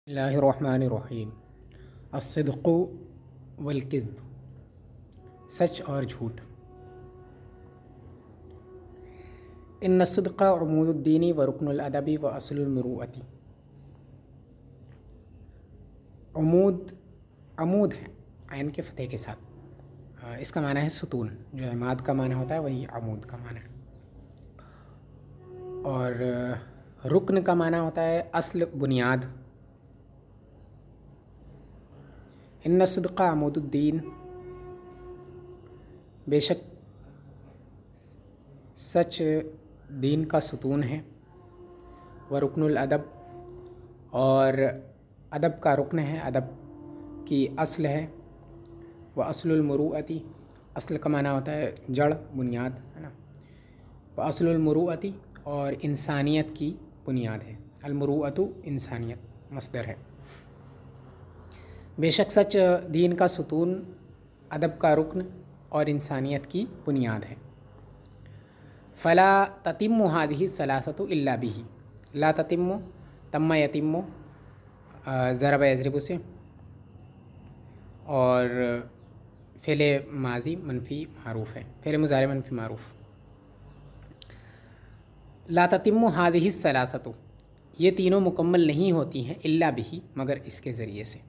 बिस्मिल्लाहिर्रहमानिर्रहीम। अस्सिद्क़ु वल किज़्ब, सच और झूठ। इन्न सिद्क़ उमूदुद्दीनी व रुकनुल अदबी व असलुल मुरूअती। अमूद है आयन के फ़तह के साथ। इसका माना है सुतून। जो इमाद का माना होता है वही अमूद का माना है। और रुकन का माना होता है असल, बुनियाद। इन्न सिद्क़ अमूदुद्दीन, बेशक सच दीन का सुतून है। व रुकनुल अदब, और अदब का रुकन है, अदब की असल है। व असलुल मुरूअती, असल का माना होता है जड़, बुनियाद, है ना। व असलुल मुरूअती, और इंसानियत की बुनियाद है। अल मुरूअतु इंसानियत मस्दर है। बेशक सच दीन का सुतून, अदब का रुकन और इंसानियत की बुनियाद है। फ़ला ततिम्मु हादिही सलासतु इल्ला बिही। ला ततिम्मु, तम्मा यतिम्मु, ज़रब यज़रिबु से, और फ़ेले माजी मनफ़ी मारूफ़ है, फ़ेले मुज़ारे मनफ़ी मारूफ़। ला ततिम्मु हादिही सलासतु, ये तीनों मुकम्मल नहीं होती हैं इल्ला बिही, मगर इसके ज़रिए से।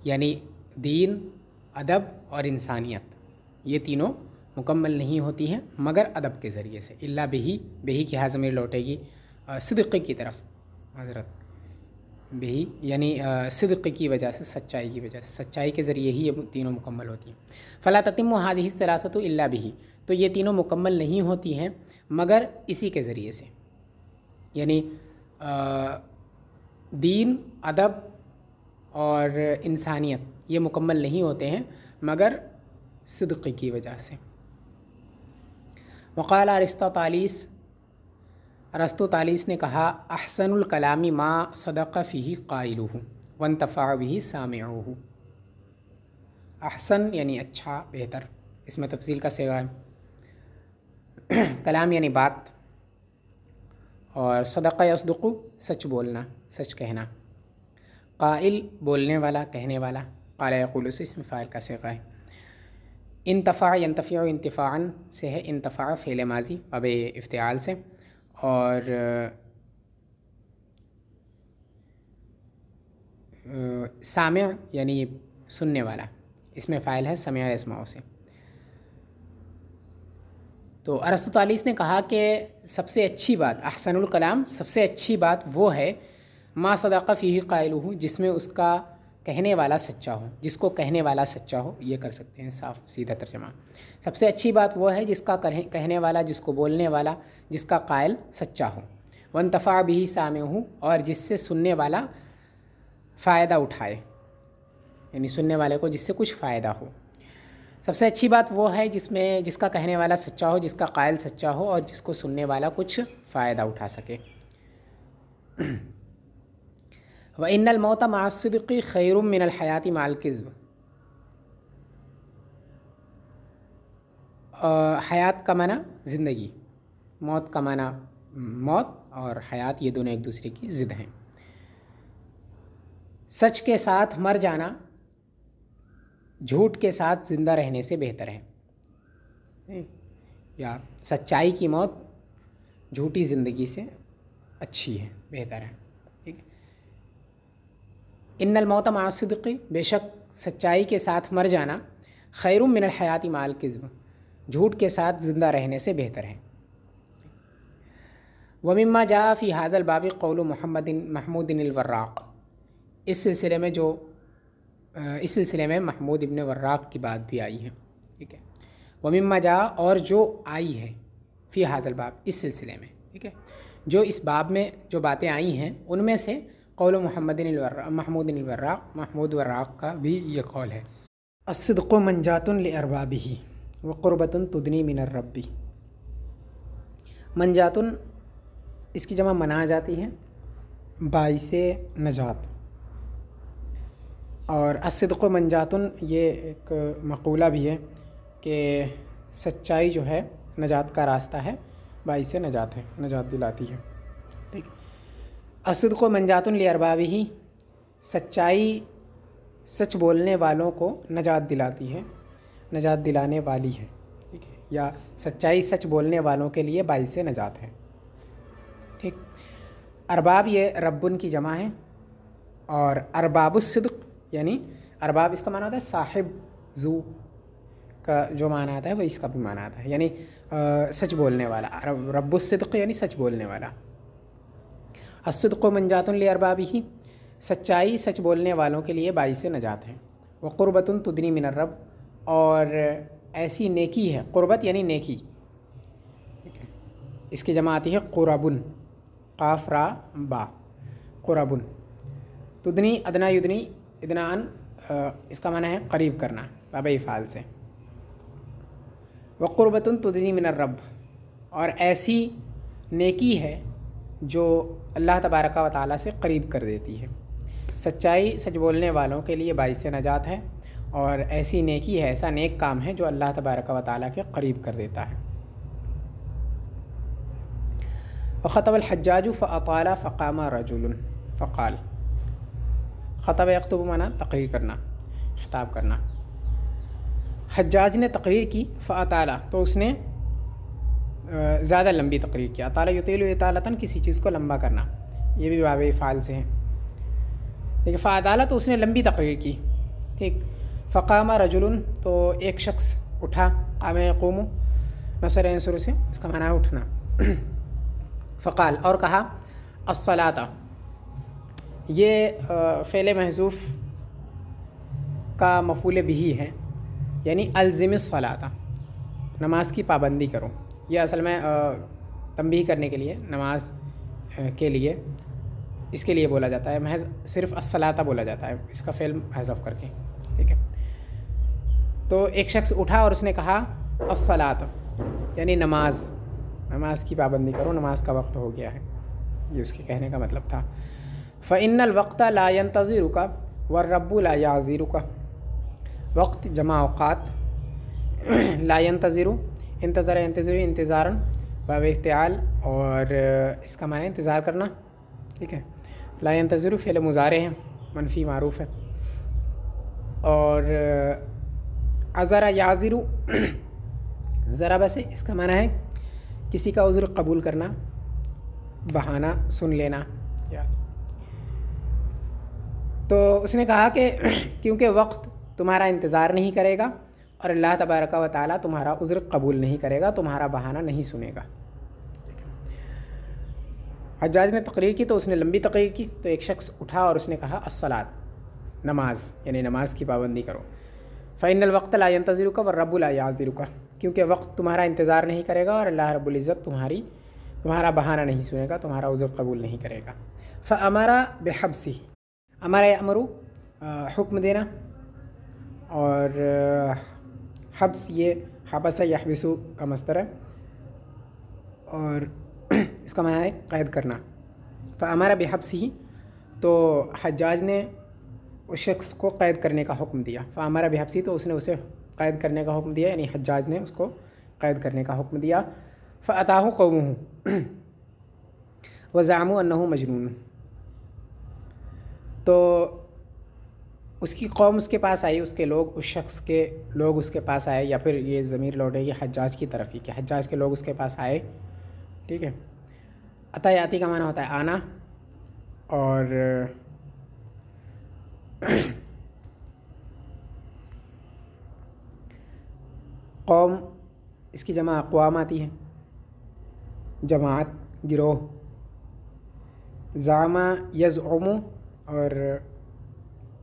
यानी दीन, अदब और इंसानियत, ये तीनों मुकम्मल नहीं होती हैं मगर अदब के ज़रिए से। इल्ला बिही, बिही की ज़मीर लौटेगी सिद्क़ की तरफ। हज़रत बिही यानी सिद्क़ की वजह से, सच्चाई की वजह से, सच्चाई के ज़रिए ही ये तीनों मुकम्मल होती हैं। फ़ला ततिम्मु हादिही सलासतु इल्ला बिही, तो ये तीनों मुकम्मल नहीं होती हैं मगर इसी के ज़रिए से। यानी दीन, अदब और इंसानियत ये मुकम्मल नहीं होते हैं मगर सिद्क़ की वजह से। वक़ाल अरिस्तातालीस ने कहा, अहसनुल कलामी मा सदक़ फ़ीही क़ाइलुहु वंतफ़अ बिही सामिउहु। अहसन यानी अच्छा, बेहतर, इसमें तफ़सील का सिगा है। कलाम यानी बात, और सदक़ यसदुक़ु सच बोलना, सच कहना। क़ाइल बोलने वाला, कहने वाला। क़ाल यक़ूलु से इसमें फ़ाइल का सिगा है। इंतफ़ा यंतफ़िउ इंतिफ़ाअन से है। इंतफ़ा फ़ेल माज़ी अब इफ्तिआल से, और सामिअ यानी सुनने वाला, इसमें फ़ाइल है समिअ यस्मअ से। तो अरिस्तातालीस ने कहा कि सबसे अच्छी बात, अहसनुल कलाम, सबसे अच्छी बात वो है मा सदक़ फ़ीही क़ाइलुहु, जिसमें उसका कहने वाला सच्चा हो, जिसको कहने वाला सच्चा हो, ये कर सकते हैं साफ सीधा तर्जमा। सबसे अच्छी बात वो है जिसका कहने वाला, जिसको बोलने वाला, जिसका क़ाइल सच्चा हो। वंतफ़अ बिही सामिउहु, और जिससे सुनने वाला फ़ायदा उठाए, यानी सुनने वाले को जिससे कुछ फ़ायदा हो। सबसे अच्छी बात वो है जिसका कहने वाला सच्चा हो, जिसका क़ाइल सच्चा हो, और जिसको सुनने वाला कुछ फ़ायदा उठा सके। व इन्नल मौत मअ सिद्क़ि खैरुम मिनल हयाति मअल किज़्ब। हयात का माना ज़िंदगी, मौत का माना मौत, और हयात ये दोनों एक दूसरे की ज़िद हैं। सच के साथ मर जाना झूठ के साथ ज़िंदा रहने से बेहतर है, या सच्चाई की मौत झूठी ज़िंदगी से अच्छी है, बेहतर है। ठीक है। इन्नल मौत मअ सिद्क़ि, बेशक सच्चाई के साथ मर जाना, खैरुम मिनल हयाति मअल किज़्ब, झूठ के साथ ज़िंदा रहने से बेहतर है। व मिम्मा जा फ़ी हाज़ल बाबी क़ौलु महमूदिन अल वर्राक़। इस सिलसिले में महमूद इब्न वर्राक़ की बात भी आई है। ठीक है। व मिम्मा जा, और जो आई है, फ़ी हाज़ल बाब, इस सिलसिले में, ठीक है, जो इस बाब में जो बातें आई हैं उनमें से क़ौलु महमूदिन वर्राक़, महमूद वर्राक़ का भी ये कौल है। अस्सिद्क़ु मंजातुन लिअरबाबिही व क़ुर्बतुन तुदनी मिनर रब्बी। मंजातुन इसकी जमा मना जाती है, बाइसे नजात। और अस्सिद्क़ु मंजातुन ये एक मक़ूला भी है कि सच्चाई जो है नजात का रास्ता है, बाइसे नजात है, नजात दिलाती है। ठीक। अस्सिद्क़ु मंजातुन लिअरबाबिही, सच्चाई सच बोलने वालों को नजात दिलाती है, नजात दिलाने वाली है, ठीक है, या सच्चाई सच बोलने वालों के लिए बाइस नजात है, ठीक। अरबाब ये रब्बुन की जमा है, और अरबाबुस्सिद्क़ यानी अरबाब इसका माना होता है साहिब, जू का जो माना आता है वो इसका भी माना आता है, यानी सच बोलने वाला। रब्बुस्सिद्क़ यानी सच बोलने वाला। अस्सिद्क़ु मंजातुन लिअरबाबिही, सच्चाई सच बोलने वालों के लिए बाइस नजात है। व क़ुर्बतुन तुदनी मिनर रब, और ऐसी नेकी है, क़ुर्बत यानी नेकी, ठीक है, इसकी जमा आती है क़ुरबुन, क़ाफ़ रा बा, क़ुरबुन। तुदनी अदना युदनी, इदनान इसका माना है करीब करना, बाब इफ़ाल से। व क़ुर्बतुन तुदनी मिनर रब, और ऐसी नेकी है जो अल्लाह तबारक व तआला से करीब कर देती है। सच्चाई सच बोलने वालों के लिए बाइस नजात है, और ऐसी नेकी है, ऐसा नेक काम है जो अल्लाह तबारक व तआला के करीब कर देता है। ख़तबल हज्जाजु फ़अताला फ़क़ामा रजुलुन फ़क़ाल, ख़तब यख़्तुबु माना तक़रीर करना, खिताब करना। हज्जाज ने तक़रीर की, फ़अताला तो उसने ज़्यादा लंबी तक़रीर की। अताला युतीलु इतालतन, किसी चीज़ को लंबा करना, ये भी बाब फ़ाल से है, ठीक है। फ़अताला तो उसने लंबी तक़रीर की, ठीक। फ़क़ामा रजुलुन तो एक शख्स उठा, क़ाम यक़ूमु नसर अंसुर से इसका माना है उठना। फ़क़ाल और कहा, अस्सलाता ये फ़ेल महज़ूफ़ का मफ़ूल बिही है, यानी अल्ज़िमिस सलाता, नमाज की पाबंदी करो। ये असल में तंबीह करने के लिए, नमाज के लिए, इसके लिए बोला जाता है, महज सिर्फ़ अस्सलाता बोला जाता है इसका फ़ेल महज़ूफ़ करके, ठीक है। तो एक शख्स उठा और उसने कहा अस्सलात यानी नमाज, नमाज की पाबंदी करो, नमाज का वक्त हो गया है, ये उसके कहने का मतलब था। फ़इन्नल वक़्ता ला यंतज़िरुका वर्रब्बु ला याज़िरुका, वक्त जमा औक़ात, ला यंतज़िरु इंतज़र यंतज़िरु इंतज़ारन बाब इफ्तिआल, और इसका माना इंतज़ार करना, ठीक है। ला यंतज़िरु फ़ेल मुज़ारे हैं, मनफ़ी मारूफ़ है, और अज़रा याज़िरु ज़रा बसे इसका माना है किसी का उज़्र कबूल करना, बहाना सुन लेना या। तो उसने कहा कि क्योंकि वक्त तुम्हारा इंतज़ार नहीं करेगा और अल्लाह तबारक व तआला तुम्हारा उज़्र कबूल नहीं करेगा, तुम्हारा बहाना नहीं सुनेगा। हज्जाज ने तकरीर की तो उसने लंबी तकरीर की, तो एक शख्स उठा और उसने कहा अस्सलात, नमाज यानी नमाज की पाबंदी करो। फ़इन्नल वक़्त ला यंतज़िरुका वर्रब्बु ला याज़िरुका, क्योंकि वक्त तुम्हारा इंतज़ार नहीं करेगा और अल्लाह रब्बुल इज़्ज़त तुम्हारा बहाना नहीं सुनेगा, तुम्हारा उज़्र कबूल नहीं करेगा। फ़अमरा बिहब्सिही, अमरा यअमरु हुक्म देना, और हब्स ये हबसा यहबिसु का मस्दर है, और इसका माना है क़ैद करना। फ़अमरा बिहब्सिही, तो हज्जाज ने उस शख्स को क़ैद करने का हुक्म दिया। फ़अमरा बिहब्सिही तो उसने उसे क़ैद करने का हुक्म दिया, यानी हज्जाज ने उसको क़ैद करने का हुक्म दिया। फ़अताहु क़ौमुहु वज़अमू अन्नहु मजनून, तो उसकी कौम उसके पास आई, उसके लोग, उस शख्स के लोग उसके पास आए, या फिर ये ज़मीर लौटेगी हज्जाज की तरफ ही कि हज्जाज के लोग उसके पास आए, ठीक है। अतायाती का माना होता है आना, और कौम इसकी जमा अक़वाम आती है, जमात, गिरोह। ज़ामा यज़उमु, और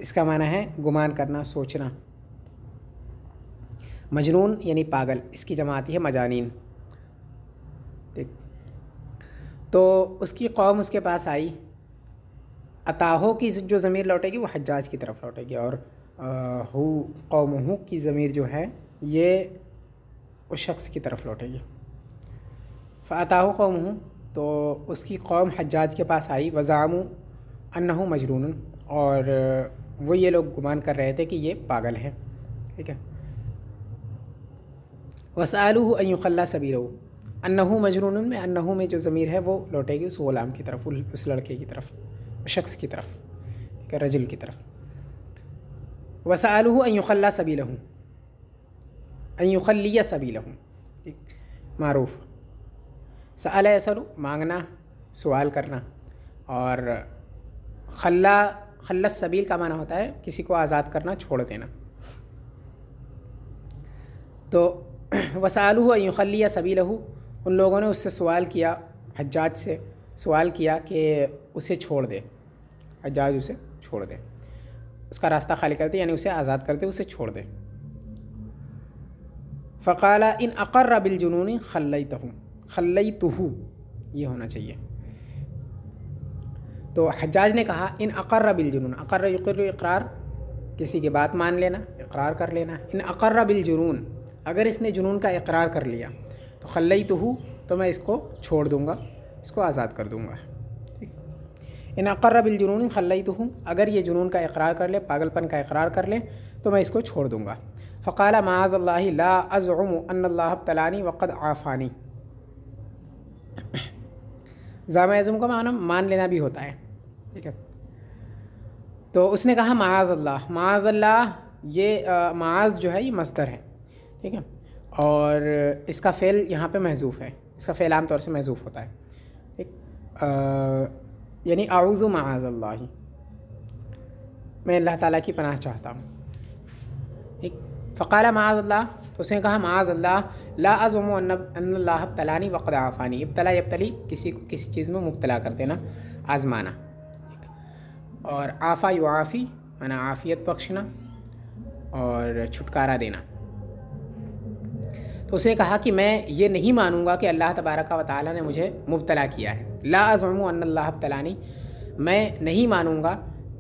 इसका माना है गुमान करना, सोचना। मजनून यानी पागल, इसकी जमा आती है मजानीन, ठीक। तो उसकी कौम उसके पास आई, अताहो की जो ज़मीर लौटेगी वो हज्जाज की तरफ लौटेगी, और हु कौमुहु की ज़मीर जो है ये उस शख्स की तरफ लौटेगी। फ़अताहु कौमुहु, तो उसकी कौम हज्जाज के पास आई, वज़ामू अन्नहु मजनून, और वो ये लोग गुमान कर रहे थे कि ये पागल है, ठीक है। वसअलूहु अन युख़ल्ला सबीलहु, अन्नहु मजनून में अन्नहु में जो ज़मीर है वो लौटेगी उस ग़ुलाम की तरफ, उस लड़के की तरफ, शख्स की तरफ, ठीक है, रजुल की तरफ। वसअलुहु अन युखल्ला सबीलहु, अन युखल्लिया सबीलहु, मारूफ। सअल यसअलु मांगना, सवाल करना, और खल्ला सबील का माना होता है किसी को आज़ाद करना, छोड़ देना। तो वसअलुहु अन युखल्लिया सबीलहु, उन लोगों ने उससे सवाल किया, हज्जाज से सवाल किया कि उसे छोड़ दे, हज्जाज उसे छोड़ दे, उसका रास्ता खाली कर दे, यानी उसे आज़ाद कर दे, उसे छोड़ दे। फ़क़ाला इन अक़र्र बिलजुनून खल्लैतुहु, ये होना चाहिए। तो हज्जाज ने कहा इन अक़र्र बिलजुनून, अक़र्र युक़िर्रु इक़रार, किसी की बात मान लेना, इक़रार कर लेना। इन अक़र्र बिलजुनून, अगर इसने जुनून का इक़रार कर लिया तो खल्लैतुहु, तो मैं इसको छोड़ दूँगा, इसको आज़ाद कर दूँगा। इन अक़र्र बिलजुनून खल्लैतुहु, अगर ये जुनून का इक़रार कर ले, पागलपन का इक़रार कर ले, तो मैं इसको छोड़ दूँगा। फ़क़ाला माअज़ल्लाहि ला अज़उमु अन्नल्लाह इब्तलानी वक़द आफ़ानी। ज़ाम अज़म का माना मान लेना भी होता है, ठीक है। तो उसने कहा माअज़ल्लाह, माअज़ल्लाह, ये माअज़ जो है ये मस्दर है, ठीक है, और इसका फ़ेल यहाँ पे महज़ूफ़ है, इसका फ़ेल आम तौर से महज़ूफ़ होता है, ठीक, यानी आऊज़ु माअज़ल्लाहि, मैं अल्लाह ताला की पनाह चाहता हूँ, ठीक। फ़क़ाला माअज़ल्लाह, तो उसने कहा माअज़ल्लाह ला अज़ुमु अन्नल्लाह इब्तलानी वक़द आफ़ानी। इब्तला यब्तली, किसी को किसी चीज़ में मुब्तला कर देना, आज़माना, और आफ़ा युआफ़ी माना आफ़ियत बख्शना और छुटकारा देना। तो उसे कहा कि मैं ये नहीं मानूंगा कि अल्लाह तबारक व तआला ने मुझे मुब्तला किया है। ला अज़ुमु अन्नल्लाह इब्तलानी, मैं नहीं मानूंगा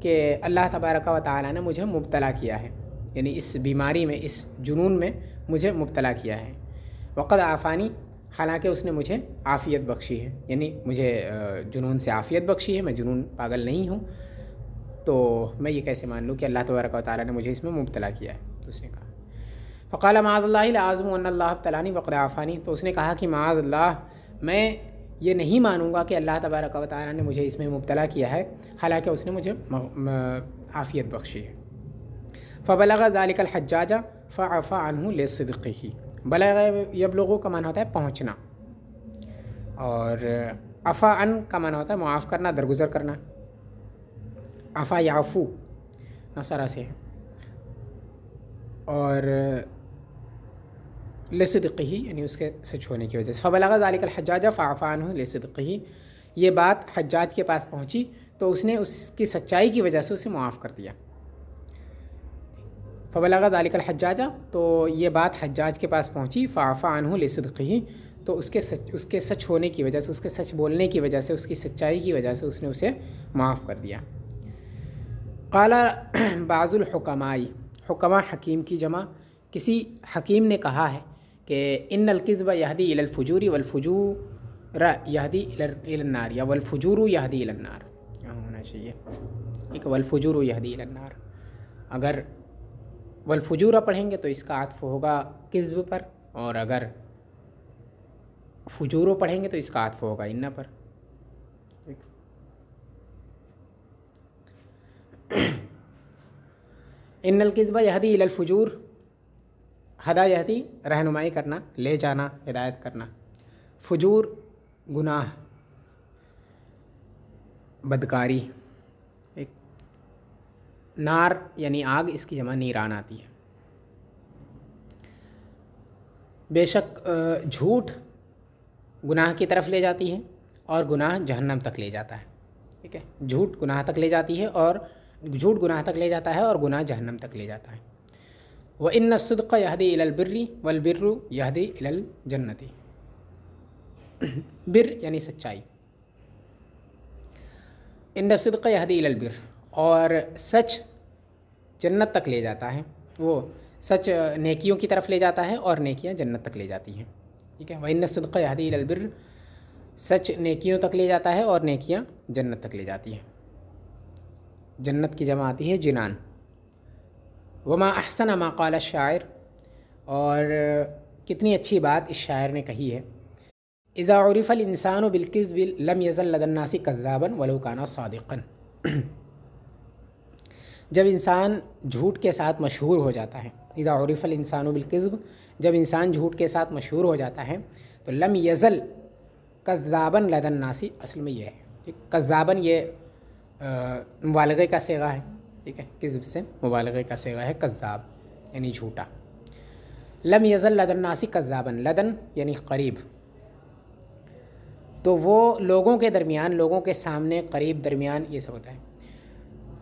कि अल्लाह तबारक व तआला ने मुझे मुब्तला किया है, यानी इस बीमारी में, इस जुनून में मुझे मुब्तला किया है। वक़द आफ़ानी, हालांकि उसने मुझे आफ़ियत बख्शी है, यानी मुझे जुनून से आफ़ियत बख्शी है, मैं जुनून पागल नहीं हूँ, तो मैं ये कैसे मान लूँ कि अल्लाह तबारक व तआला ने मुझे इसमें मुब्तला किया है। तो उसने कहा फ़क़ाला माअज़ल्लाहि ला अज़ुमु अन्नल्लाह इब्तलानी वक़द आफ़ानी, तो उसने कहा कि माअज़ल्लाह, मैं ये नहीं मानूंगा कि अल्लाह तबारक व तआला ने मुझे इसमें मुब्तला किया है, हालांकि उसने मुझे आफ़ियत बख्शी है। फ़बलग़ ज़ालिकल हज्जाज फ़अफ़ा अन्हु लिसिद्क़िही, बलग़ यबलुग़ु का माना होता है पहुँचना, और अफ़ा अन का माना होता है मुआफ़ करना, दरगुज़र करना। अफ़ा याफ़ू नसरा से है, और लिसिद्क़िही यानी उसके सच होने की वजह से। फ़बलग़ ज़ालिकल हज्जाज फ़अफ़ा अन्हु लिसिद्क़िही, ये बात हज्जाज के पास पहुँची तो उसने उसकी सच्चाई की वजह से उसे मुआफ़ कर दिया। फ़बलग़ ज़ालिकल हज्जाज, तो ये बात हज्जाज के पास पहुँची, फ़अफ़ा अन्हु लिसिद्क़िही, तो उसके सच होने की वजह से, उसके सच बोलने की वजह से, उसकी सच्चाई की वजह से उसने उसे माफ़ कर दिया। क़ाला बाज़ुल हुकमाई, हुकमा हकीम की जमा, किसी हकीम ने कहा है कि इन्नल किज़्ब यहदी इलल फ़ुजूरी वल फ़ुजूर यहदी इलन नार, या वल फ़ुजूर यहदी इलन नार, क्या होना चाहिए, एक वल फ़ुजूर यहदी इलन नार। अगर वल फ़ुजूर पढ़ेंगे तो इसका आत्फ़ होगा किज़्ब पर, और अगर फ़ुजूर पढ़ेंगे तो इसका आत्फ़ होगा इन्ना पर। इन्नल किज़्ब यहदी इलल फ़ुजूर, हदा यहदी रहनुमाई करना, ले जाना, हिदायत करना। फ़ुजूर गुनाह, बदकारी। एक नार यानी आग, इसकी जमा नीरान आती है। बेशक झूठ गुनाह की तरफ ले जाती है और गुनाह जहन्नम तक ले जाता है, ठीक है। झूठ गुनाह तक ले जाती है, और झूठ गुनाह तक ले जाता है और गुनाह जहन्नम तक ले जाता है। व इन्न सिद्क़ यहदी इलल बिर्रि वल बिर्रु यहदी इलल जन्नति, बिर यानी सच्चाई। इन्न सिद्क़ यहदी इलल बिर, और सच जन्नत तक ले जाता है, वो सच नेकियों की तरफ ले जाता है और नेकियां जन्नत तक ले जाती हैं, ठीक है। व इन्न सिद्क़ यहदी इलल बिर, सच नेकियों तक ले जाता है और नेकियां जन्नत तक ले जाती हैं। जन्नत की जमा आती है जिनान। वमा अहसन मा क़ाल शायर, और कितनी अच्छी बात इस शायर ने कही है। इज़ा उरिफ़ल इंसानु बिलकिज़्ब लम यज़ल लदन्नासी कज़्ज़ाबन वलौ काना सादिक़न। जब इंसान झूठ के साथ मशहूर हो जाता है, इज़ा उरिफ़ल इंसानु बिलकिज़्ब, जब इंसान झूठ के साथ मशहूर हो जाता है तो लम यज़ल कज़्ज़ाबन लदन्नासी, असल में ये है, ठीक, कज़्ज़ाबन ये मुबालगे का सिगा है, ठीक है, किज़्ब से मुबालगे का सिगा है कज़्ज़ाब यानी झूठा। लम यज़ल लदन्नासी कज़्ज़ाबन, लदन यानी करीब, तो वो लोगों के दरमियान, लोगों के सामने, करीब, दरमियान, ये सब होता है,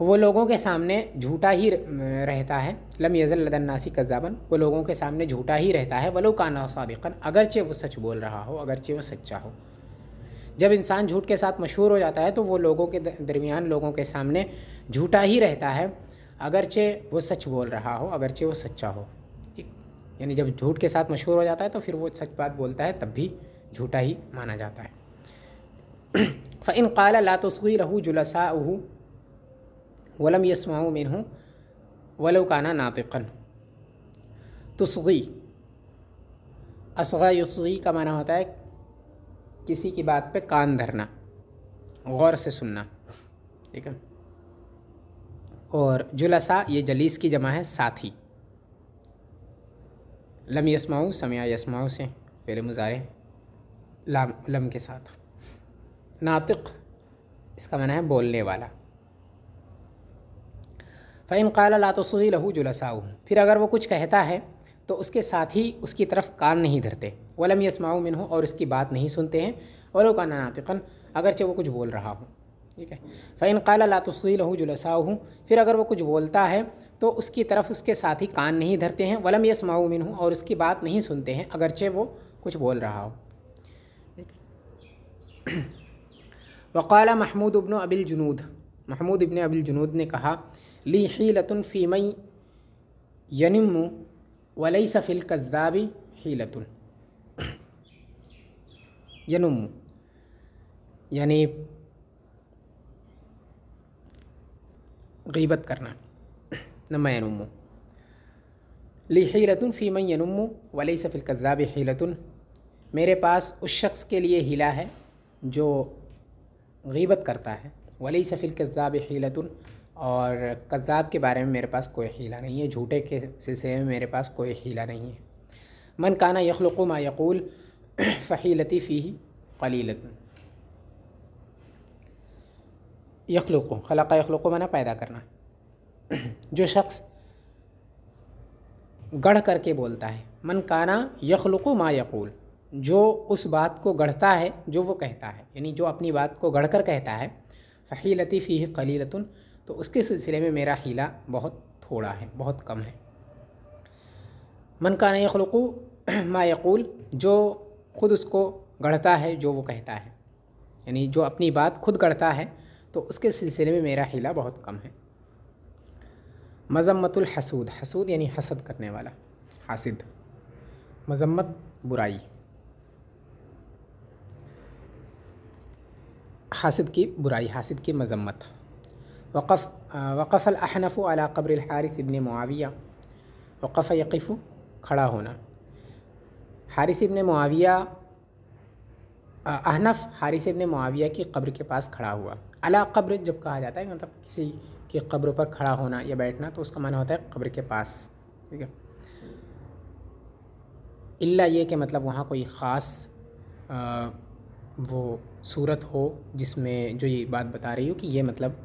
वो लोगों के सामने झूठा ही रहता है। लम यज़ल लदन्नासी कज़्ज़ाबन, वो लोगों के सामने झूठा ही रहता है। वलो काना सादिक़न, अगरचे वो सच बोल रहा हो, अगरचे वो सच्चा हो। जब इंसान झूठ के साथ मशहूर हो जाता है तो वो लोगों के दरमियान, लोगों के सामने झूठा ही रहता है, अगरचे वो सच बोल रहा हो, अगरचे वो सच्चा हो। यानी जब झूठ के साथ मशहूर हो जाता है तो फिर वो सच बात बोलता है, तब भी झूठा ही माना जाता है। फ़इन क़ाल ला तुस्ग़ी लहू जुलसाउहु वलम यस्माउ मिन्हु वलौ काना नातिक़न। तुस्ग़ी, अस्ग़ा युस्ग़ी का माना होता है किसी की बात पे कान धरना, गौर से सुनना, ठीक है। और जुलसा ये जलीस की जमा है, साथी। लम यस्माउ, समिया यस्माउ से फ़िल मुज़ारे लम के साथ। नातिक़ इसका माना है बोलने वाला। फ़इन क़ाल ला तुस्ग़ी लहू जुलसाउ, फिर अगर वो कुछ कहता है तो उसके साथी उसकी तरफ कान नहीं धरते। वलम यस्माउ मिन्हु, और इसकी बात नहीं सुनते हैं। वलो काना नातिक़न, अगरचे वो कुछ बोल रहा हो, ठीक है। फ़इन क़ाल ला तुस्ग़ी लहू जुलसाउ, फिर अगर वो कुछ बोलता है तो उसकी तरफ उसके साथी कान नहीं धरते हैं। वलम यस्माउ मिन्हु, और उसकी बात नहीं सुनते हैं, अगरचे वो कुछ बोल रहा हो, ठीक है। वक़ाल महमूद इब्न अबिल जुनूद, महमूद इब्न अबिल जुनूद ने कहा, ली हीलतुन फ़ी मई यनिम्मु वलैसा फ़िल कज़्ज़ाबी हीलतुन। यनुम्मु यानी ग़ीबत करना, नमा यनुम्मु। ली हीलतुन फ़ी मई यनुम्मु वलैसा फ़िल कज़्ज़ाबी हीलतुन, मेरे पास उस शख्स के लिए हीला है जो ग़ीबत करता है। वलैसा फ़िल कज़्ज़ाबी हीलतुन, और कज़्ज़ाब के बारे में मेरे पास कोई हीला नहीं है, झूठे के सिलसिले में मेरे पास कोई हीला नहीं है। मन काना यख़्लुक़ु मा यक़ूल फ़हीलती फ़ीही क़लीलतुन। यख़्लुक़ु, ख़लक़ यख़्लुक़ु माना पैदा करना। जो शख्स गढ़ करके बोलता है, मन काना यख़्लुक़ु मा यक़ूल, जो उस बात को गढ़ता है जो वो कहता है, यानी जो अपनी बात को गढ़ कर कहता है। फ़हीलती फ़ीही क़लीलतुन, तो उसके सिलसिले में मेरा हीला बहुत थोड़ा है, बहुत कम है। मन काना यख़्लुक़ु मा यक़ूल, जो ख़ुद उसको गढ़ता है जो वो कहता है, यानी जो अपनी बात खुद गढ़ता है, तो उसके सिलसिले में मेरा हीला बहुत कम है। मज़म्मतुल हसूद, हसूद यानी हसद करने वाला, हासिद। मज़म्मत बुराई, हासिद की बुराई, हासिद की मज़म्मत। वक़फ़ल अहनफ़ु अला क़ब्रिल हारिस इब्न मुआविया, वक़फ़ यक़िफ़ु खड़ा होना। हारिस इब्न मुआविया, अहनफ़ हारिस इब्न मुआविया की क़ब्र के पास खड़ा हुआ। अला क़ब्र जब कहा जाता है मतलब किसी की क़ब्र पर खड़ा होना या बैठना, तो उसका माना होता है क़ब्र के पास, ठीक है। इल्ला ये कि मतलब वहाँ कोई ख़ास वो सूरत हो जिसमें जो ये बात बता रही हो कि ये मतलब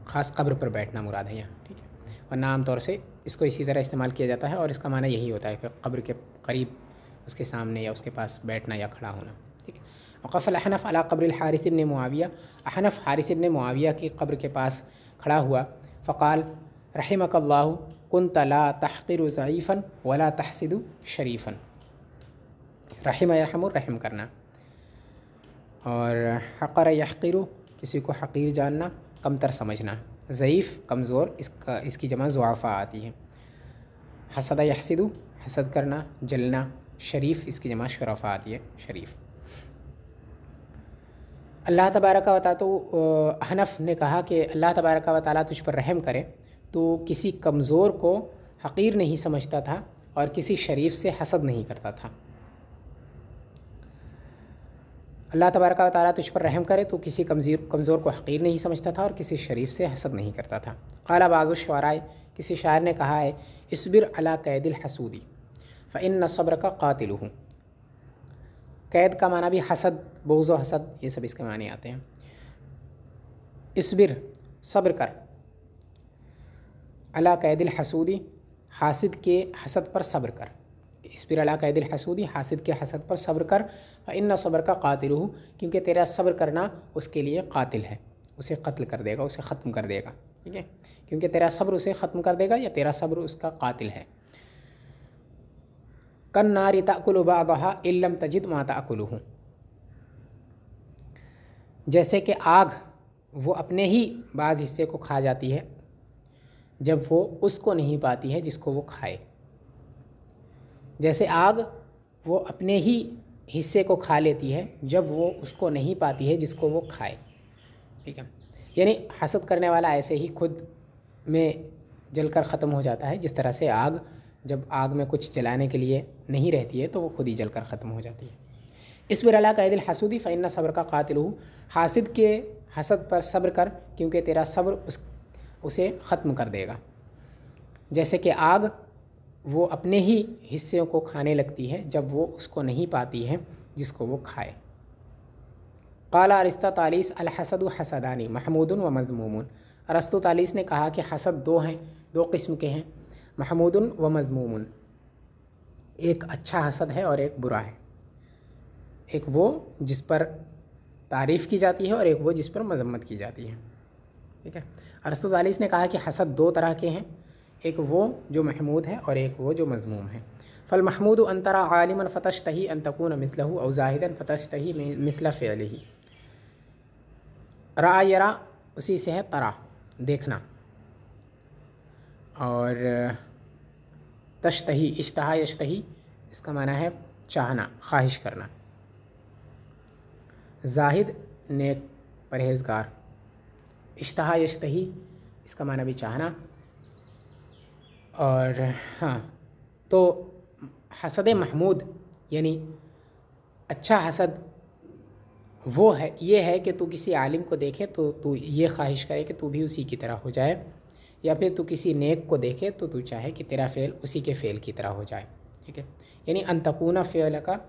ख़ास क़ब्र पर बैठना मुराद है यहाँ, ठीक है। वरना आम तौर से इसको इसी तरह इस्तेमाल किया जाता है और इसका माना यही होता है कि क़ब्र के करीब, उसके सामने या उसके पास बैठना या खड़ा होना, ठीक है। वक़फ़ल अहनफ़ अला क़ब्रिल हारिस इब्न मुआविया, अहनफ़ हारिस इब्न मुआविया की क़ब्र के पास खड़ा हुआ। फ़क़ाल रहिमकल्लाहु कुन्त ला तहक़िरु ज़ईफ़न वला तहसिदु शरीफ़न। रहिम यरहमु, रहम करना, और हक़र यहक़िरु किसी को हक़ीर जानना, कमतर समझना। ज़ईफ़ कमज़ोर, इसकी जमा ज़ुआफ़ा आती है। हसद यहसिदु हसद करना, जलना। शरीफ़ इसकी जमा शुरफ़ा आती है, शरीफ़। अल्लाह तबारक व तआला, तो हनफ़ ने कहा कि अल्लाह तबारक व तआला तुझ पर रहम करे, तो किसी कमज़ोर को हक़ीर नहीं समझता था और किसी शरीफ से हसद नहीं करता था। अल्लाह तबारक व तआला तुझ पर रहम करे, तो किसी कमज़ोर को हक़ीर नहीं समझता था और किसी शरीफ से हसद नहीं करता था। क़ाला बाज़ु शुअराए, किसी शायर ने कहा है, इस्बिर अला कैदिल हसूदी फ़इन्न सब्रका क़ातिलुहु। कैद का माना भी हसद, बोझ व हसद, ये सब इसके माने आते हैं। इस्बिर सब्र कर, अला कैदिल हसूदी हासिद के हसद पर सब्र कर। इस्बिर अला कैदिल हसूदी हासिद के हसद पर सब्र कर। फ़इन्न सब्र का क़ातिलुहु, क्योंकि तेरा सब्र करना उसके लिए कातिल है, उसे कत्ल कर देगा, उसे ख़त्म कर देगा। ठीक है, क्योंकि तेरा सब्र उसे ख़त्म कर देगा या तेरा सब्र उसका कातिल है। कन्नारि ताकुलु बादहा इल्लम तजिद मा ताकुलुहु, जैसे कि आग वो अपने ही बाज़ हिस्से को खा जाती है जब वो उसको नहीं पाती है जिसको वो खाए। जैसे आग वो अपने ही हिस्से को खा लेती है जब वो उसको नहीं पाती है जिसको वो खाए। ठीक है, यानी हसद करने वाला ऐसे ही खुद में जलकर ख़त्म हो जाता है, जिस तरह से आग जब आग में कुछ जलाने के लिए नहीं रहती है तो वो खुद ही जलकर ख़त्म हो जाती है। इस्बिर अला कैदिल हसूदी फ़इन्न सब्र का क़ातिलुहु, हासिद के हसद पर सब्र कर, क्योंकि तेरा सब्र उसे ख़त्म कर देगा। जैसे कि आग वो अपने ही हिस्सों को खाने लगती है जब वो उसको नहीं पाती है जिसको वो खाए। क़ाला अरिस्तातालिस अल हसदु हसदानी महमूदुन व मज़मूमुन। अरिस्तातालिस ने कहा कि हसद दो हैं, दो किस्म के हैं, महमूदुन व मज़मूमुन। एक अच्छा हसद है और एक बुरा है। एक वो जिस पर तारीफ़ की जाती है और एक वो जिस पर मज़म्मत की जाती है। ठीक है, अरिस्तातालिस ने कहा कि हसद दो तरह के हैं, एक वो जो महमूद है और एक वो जो मज़मूम है। फ़ल महमूद अन तरा आलिमन फ़तश्तही अन तकून मिस्लहु औ ज़ाहिदन फ़तश्तही मिस्ल फ़िअलिही। रा यरा उसी से है तरा, देखना, और तश्तही इश्तहा यश्तही इसका माना है चाहना, ख्वाहिश करना। ज़ाहिद नेक परहेज़गार, इश्तहा यश्तही इसका माना भी चाहना। और हाँ, तो हसद महमूद यानी अच्छा हसद वो है, ये है कि तू किसी आलिम को देखे तो तू ये ख्वाहिश करे कि तू भी उसी की तरह हो जाए, या फिर तू किसी नेक को देखे तो तू चाहे कि तेरा फ़ेल उसी के फ़ेल की तरह हो जाए। ठीक है, यानी अन तकूना फ़ेल का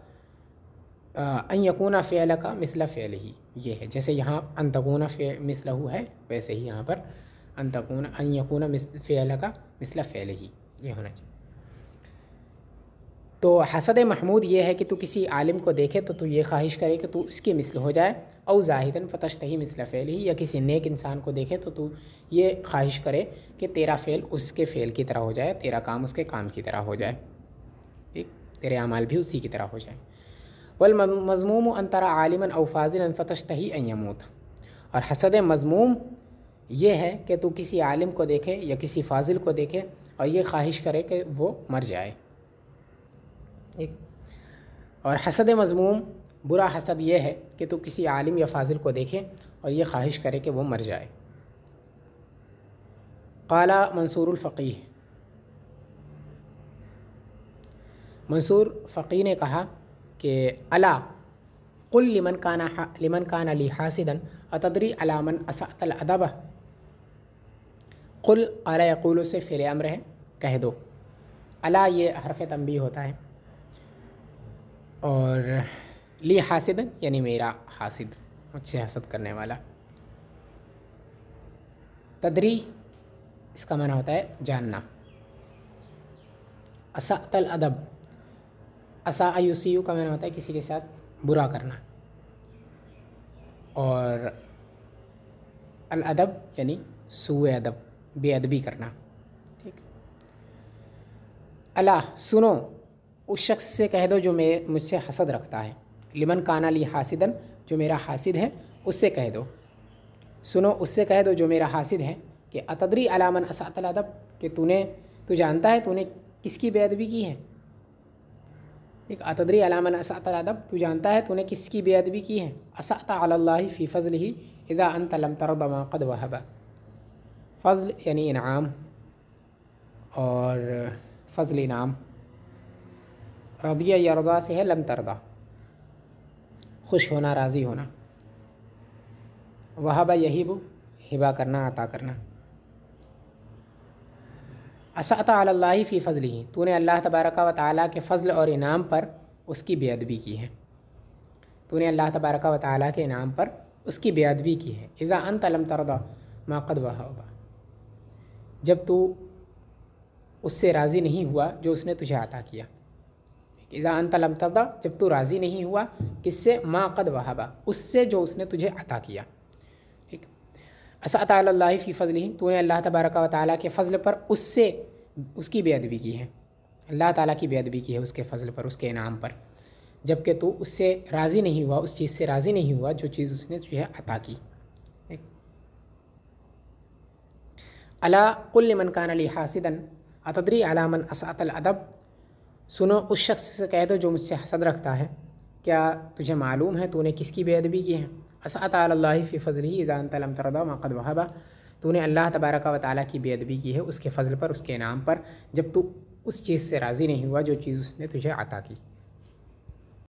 अन यकूना फ़ेल का मिस्ला फ़ेल ही, ये है। जैसे यहाँ अन तकूना मिस्लहु है, वैसे ही यहाँ पर अन यकूना फ़ेल का मिस्ला फ़ेल ही, ये होना चाहिए। तो हसद महमूद ये है कि तू किसी आलिम को देखे तो तू ये ख्वाहिश करे कि तू इसके मिसल हो जाए, औ ज़ाहिदन फ़तश्तही मिस्ल फ़ेलिही, या किसी नेक इंसान को देखे तो तू ये ख्वाहिश करे कि तेरा फ़ेल उसके फ़ेल की तरह हो जाए, तेरा काम उसके काम की तरह हो जाए, ठीक, तेरे अमाल भी उसी की तरह हो जाए। वल मज़मूम अन तरा आलिमन औ फ़ाज़िलन फ़तश्तही अन यमूत। और हसद मज़मूम ये है कि तू किसी आलिम को देखे या किसी फ़ाज़िल को देखे और ये ख्वाहिश करे कि वो मर जाए। एक और हसद मज़मूम बुरा हसद ये है कि तू किसी आलिम या फ़ाज़िल को देखे और ये ख्वाहिश करे कि वो मर जाए। क़ाला मंसूरुल फ़क़ीह, मंसूर फ़क़ीह ने कहा कि अला कुल लिमन काना ली हासिदन अतदरी अला मन असअतल अदब। कुल अला यक़ूलु से फ़िल अम्र है, कह दो। अला ये हरफ़ तंबीह होता है, और ली हासिदन यानी मेरा हासिद, मुझसे हसद करने वाला। तदरी इसका माना होता है जानना। असअतल अदब, असा युसियु का माना होता है किसी के साथ बुरा करना, और अल अदब यानी सूए अदब, बेअदबी करना। ठीक, अला सुनो, उस शख्स से कह दो जो मुझसे हसद रखता है। लिमन काना ली हासिदन, जो मेरा हासिद है उससे कह दो। सुनो, उससे कह दो जो मेरा हासिद है कि अतदरी अलामन असअतल अदब, कि तू जानता है तूने किसकी बेअदबी की है। एक अतदरी अलामन असअतल अदब, तू जानता है तूने किसकी बेअदबी की है। असअत अलल्लाहि फ़ी फ़ज़लिही इज़ा अंत लम तरद मा क़द वहब। फ़ज़ल यानी इनाम, और फ़ज़ल इनाम। रदिया यरदा से है लम तरदा, खुश होना, राज़ी होना। वहाबा यहीबु, हिबा करना, अता करना। असाता अलल्लाहि फ़ी फ़ज़लिही, तूने अल्लाह तबारक व तआला के फ़ज़ल और इनाम पर उसकी बेअदबी की है। तूने अल्लाह तबारक व तआला के इनाम पर उसकी बेअदबी की है। इज़ा अंत लम तरदा मा क़द वहबा, जब तू उससे राज़ी नहीं हुआ जो उसने तुझे अता किया। इज़ा अंत लम तरदा, जब तू राज़ी नहीं हुआ किससे? मा क़द वहबा, उससे जो उसने तुझे अता किया। ठीक। असाता अलल्लाहि फ़ी फ़ज़लिही, तूने अल्लाह तबारक व तआला के फ़ज़ल पर उससे उसकी बेअदबी की है। अल्लाह ताला की बेअदबी की है उसके फ़ज़ल पर, उसके इनाम पर, जबकि तू उससे राज़ी नहीं हुआ, उस चीज़ से राज़ी नहीं हुआ जो चीज़ उसने तुझे अता की। अला कुल्ल मन कान ली हासिदन अतदरी अला मन असातल अदब, सुनो उस शख्स से कह दो जो मुझसे हसद रखता है, क्या तुझे मालूम है तूने किसकी बेअदबी की है? असाता अलल्लाहि फ़ी फ़ज़लिही इज़ा अंत लम तरदा मा क़द वहबा, तूने अल्लाह तबारक व तआला की बेअदबी की है उसके फ़ज़ल पर, उसके इनाम पर, जब तू उस चीज़ से राज़ी नहीं हुआ जो चीज़ उसने तुझे अता की।